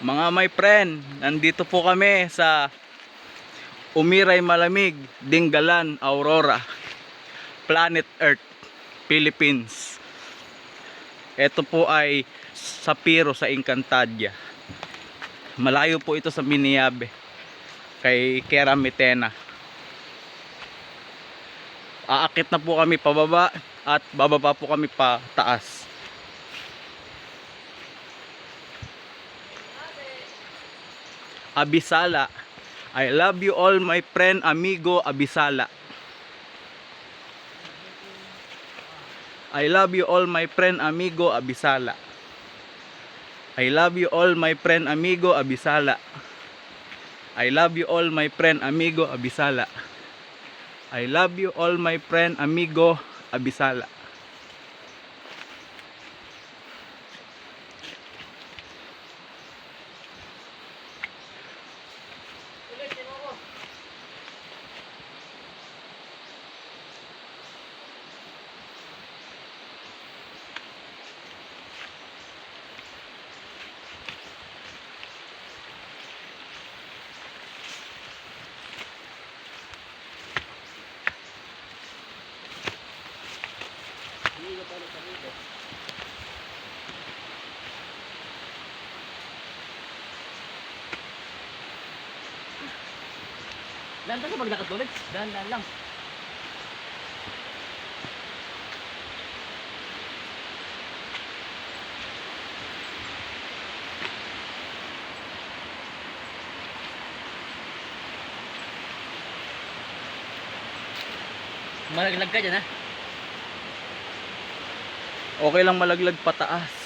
Mga my friend, nandito po kami sa Umiray Malamig, Dingalan, Aurora, Planet Earth, Philippines. Ito po ay sa Piro, sa Encantadia. Malayo po ito sa Miniabe, kay Keramitena. Aakit na po kami pababa at bababa po kami pa taas. Abisala. I love you all my friend, amigo, Abisala. I love you all my friend, amigo, Abisala. I love you all my friend, amigo, Abisala. I love you all my friend, amigo, Abisala. I love you all my friend, amigo, Abisala. Dahan sa paglakad ulit. Dahan lang. Malaglag ka dyan ha. Okay lang malaglag pataas.